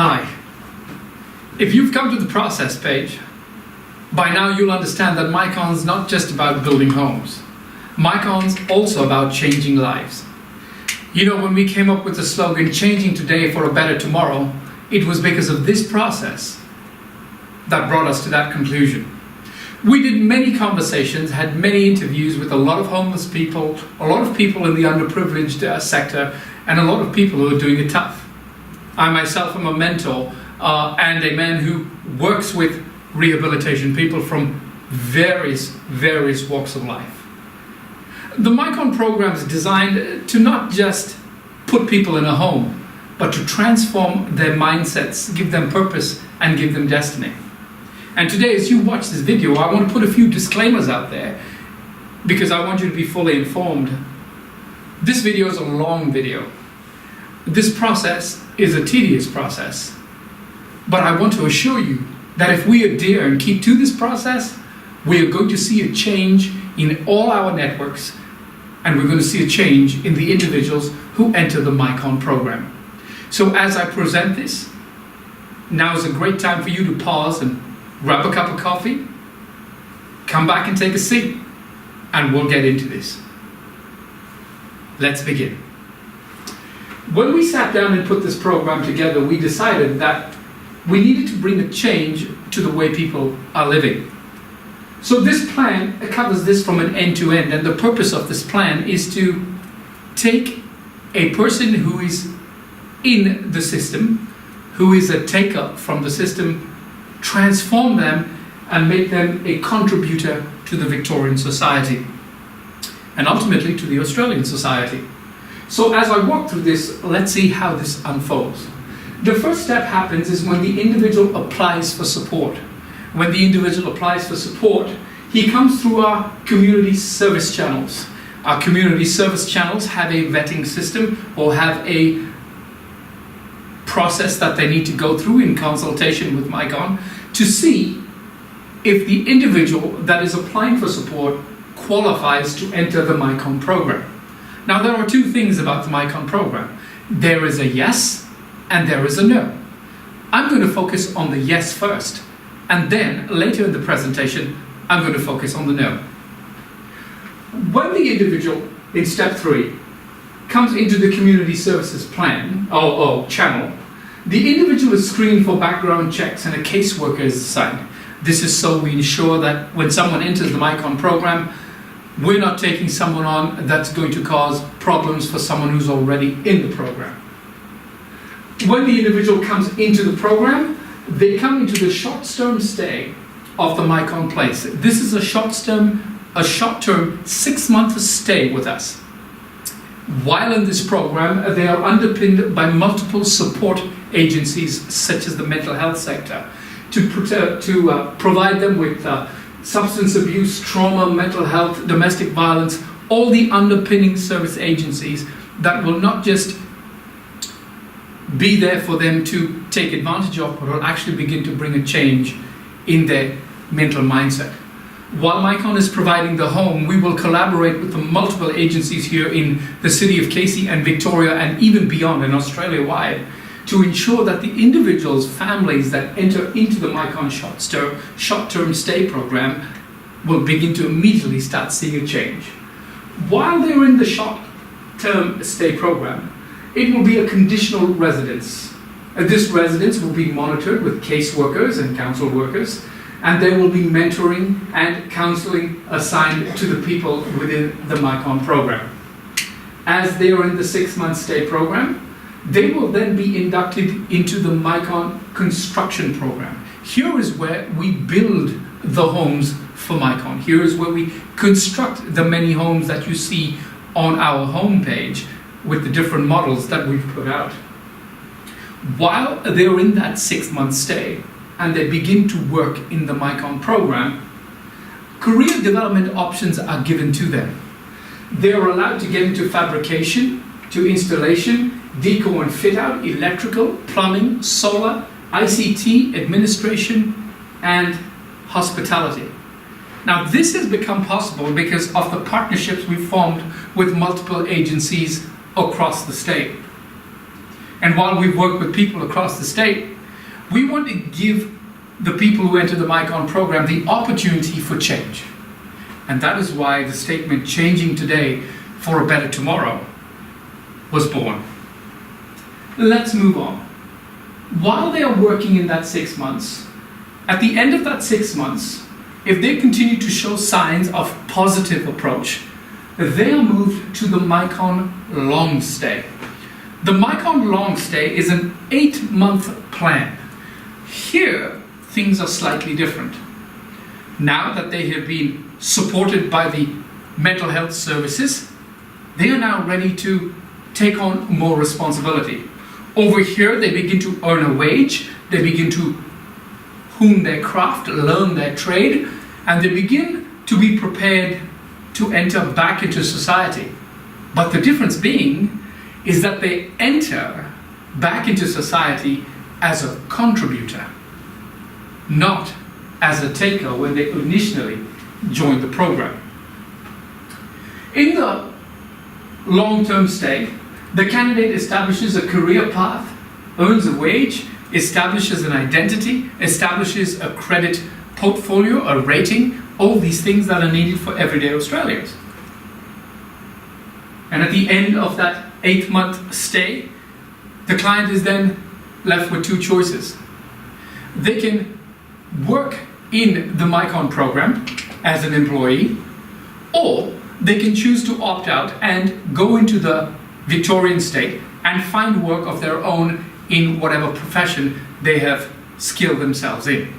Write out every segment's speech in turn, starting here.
Hi. If you've come to the process page, by now you'll understand that Mycon's not just about building homes. Mycon's also about changing lives. You know, when we came up with the slogan, changing today for a better tomorrow, it was because of this process that brought us to that conclusion. We did many conversations, had many interviews with a lot of homeless people, a lot of people in the underprivileged sector, and a lot of people who are doing it tough. I myself am a mentor and a man who works with rehabilitation people from various walks of life. The Mycon program is designed to not just put people in a home, but to transform their mindsets, give them purpose, and give them destiny. And today, as you watch this video, I want to put a few disclaimers out there because I want you to be fully informed. This video is a long video. This process is a tedious process, but I want to assure you that if we adhere and keep to this process, we are going to see a change in all our networks, and we're going to see a change in the individuals who enter the Mycon program. So as I present this, now is a great time for you to pause and grab a cup of coffee, come back and take a seat, and we'll get into this. Let's begin. When we sat down and put this program together, we decided that we needed to bring a change to the way people are living. So this plan covers this from an end to end, and the purpose of this plan is to take a person who is in the system, who is a taker from the system, transform them and make them a contributor to the Victorian society and ultimately to the Australian society. So as I walk through this, let's see how this unfolds. The first step happens is when the individual applies for support. When the individual applies for support, he comes through our community service channels. Our community service channels have a vetting system or have a process that they need to go through in consultation with Mycon to see if the individual that is applying for support qualifies to enter the Mycon program. Now there are two things about the Mycon program. There is a yes and there is a no. I'm going to focus on the yes first, and then later in the presentation I'm going to focus on the no. When the individual in step 3 comes into the community services plan channel, the individual is screened for background checks and a caseworker is assigned. This is so we ensure that when someone enters the Mycon program, we're not taking someone on that's going to cause problems for someone who's already in the program. When the individual comes into the program, they come into the short-term stay of the Mycon place. This is a short-term 6-month stay with us. While in this program, they are underpinned by multiple support agencies such as the mental health sector to provide them with substance abuse, trauma, mental health, domestic violence, all the underpinning service agencies that will not just be there for them to take advantage of, but will actually begin to bring a change in their mental mindset. While Mycon is providing the home, we will collaborate with the multiple agencies here in the city of Casey and Victoria and even beyond in Australia-wide to ensure that the individuals, families that enter into the Mycon short-term stay program will begin to immediately start seeing a change. While they're in the short-term stay program, it will be a conditional residence. This residence will be monitored with caseworkers and council workers, and there will be mentoring and counseling assigned to the people within the Mycon program. As they are in the 6-month stay program, they will then be inducted into the Mycon construction program. Here is where we build the homes for Mycon. Here is where we construct the many homes that you see on our homepage with the different models that we've put out. While they're in that 6-month stay and they begin to work in the Mycon program, career development options are given to them. They are allowed to get into fabrication, to installation, deco and fit out, electrical, plumbing, solar, ICT, administration, and hospitality. Now this has become possible because of the partnerships we formed with multiple agencies across the state. And while we've worked with people across the state, we want to give the people who enter the MyCon program the opportunity for change. And that is why the statement "changing today for a better tomorrow" was born. Let's move on. While they are working in that 6 months, at the end of that 6 months, if they continue to show signs of positive approach, they are moved to the MyCon Long Stay. The MyCon Long Stay is an 8-month plan. Here, things are slightly different. Now that they have been supported by the mental health services, they are now ready to take on more responsibility. Over here, they begin to earn a wage, they begin to hone their craft, learn their trade, and they begin to be prepared to enter back into society. But the difference being is that they enter back into society as a contributor, not as a taker when they initially joined the program. In the long-term stay, the candidate establishes a career path, earns a wage, establishes an identity, establishes a credit portfolio, a rating, all these things that are needed for everyday Australians. And at the end of that 8-month stay, the client is then left with 2 choices. They can work in the MyCon program as an employee, or they can choose to opt out and go into the Victorian state and find work of their own in whatever profession they have skilled themselves in.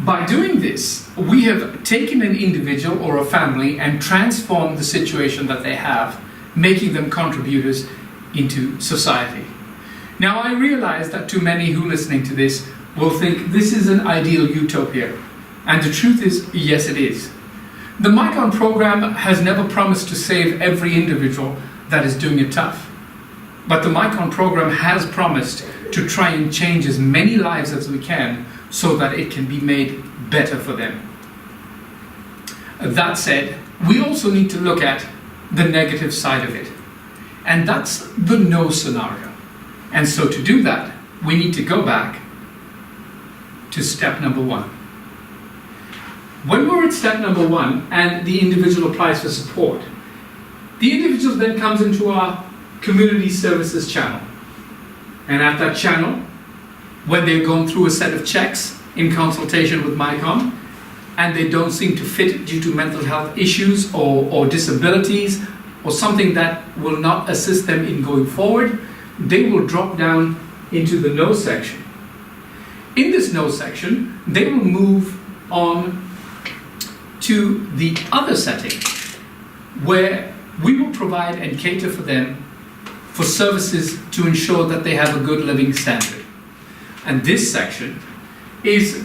By doing this, we have taken an individual or a family and transformed the situation that they have, making them contributors into society. Now, I realize that too many who are listening to this will think this is an ideal utopia. And the truth is, yes, it is. The MyCon program has never promised to save every individual that is doing it tough. But the MyCon program has promised to try and change as many lives as we can so that it can be made better for them. That said, we also need to look at the negative side of it. And that's the no scenario. And so to do that, we need to go back to step number 1. When we're at step number 1 and the individual applies for support, the individual then comes into our community services channel. And at that channel, when they've gone through a set of checks in consultation with MyCon, and they don't seem to fit due to mental health issues or disabilities or something that will not assist them in going forward, they will drop down into the no section. In this no section, they will move on to the other setting where we will provide and cater for them for services to ensure that they have a good living standard. And this section is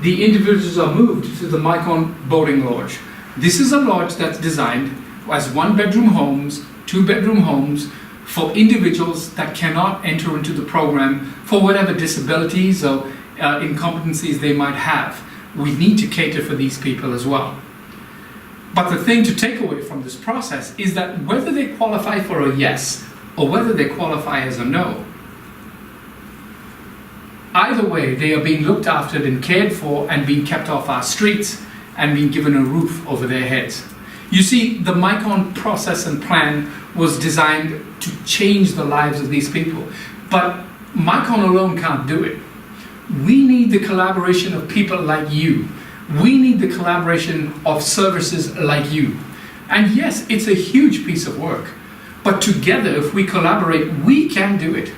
the individuals are moved to the MyCon Boating Lodge. This is a lodge that's designed as 1-bedroom homes, 2-bedroom homes for individuals that cannot enter into the program for whatever disabilities or incompetencies they might have. We need to cater for these people as well. But the thing to take away from this process is that whether they qualify for a yes or whether they qualify as a no, either way, they are being looked after and cared for and being kept off our streets and being given a roof over their heads. You see, the MyCon process and plan was designed to change the lives of these people. But MyCon alone can't do it. We need the collaboration of people like you. We need the collaboration of services like you. And yes, it's a huge piece of work. But together, if we collaborate, we can do it.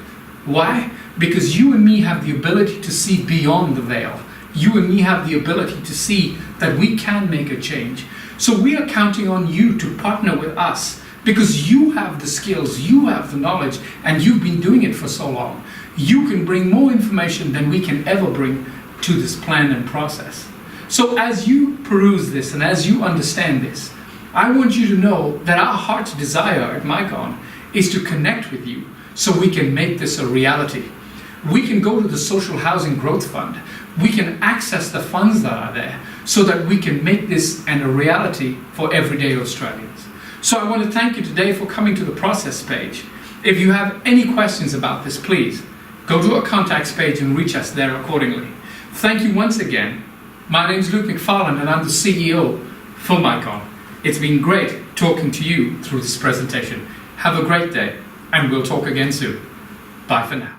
Why? Because you and me have the ability to see beyond the veil. You and me have the ability to see that we can make a change. So we are counting on you to partner with us because you have the skills, you have the knowledge, and you've been doing it for so long. You can bring more information than we can ever bring to this plan and process. So as you peruse this and as you understand this, I want you to know that our heart's desire at MyCon is to connect with you so we can make this a reality. We can go to the Social Housing Growth Fund. We can access the funds that are there so that we can make this a reality for everyday Australians. So I want to thank you today for coming to the process page. If you have any questions about this, please go to our contacts page and reach us there accordingly. Thank you once again. My name is Luke McFarlane and I'm the CEO for Micon. It's been great talking to you through this presentation. Have a great day and we'll talk again soon. Bye for now.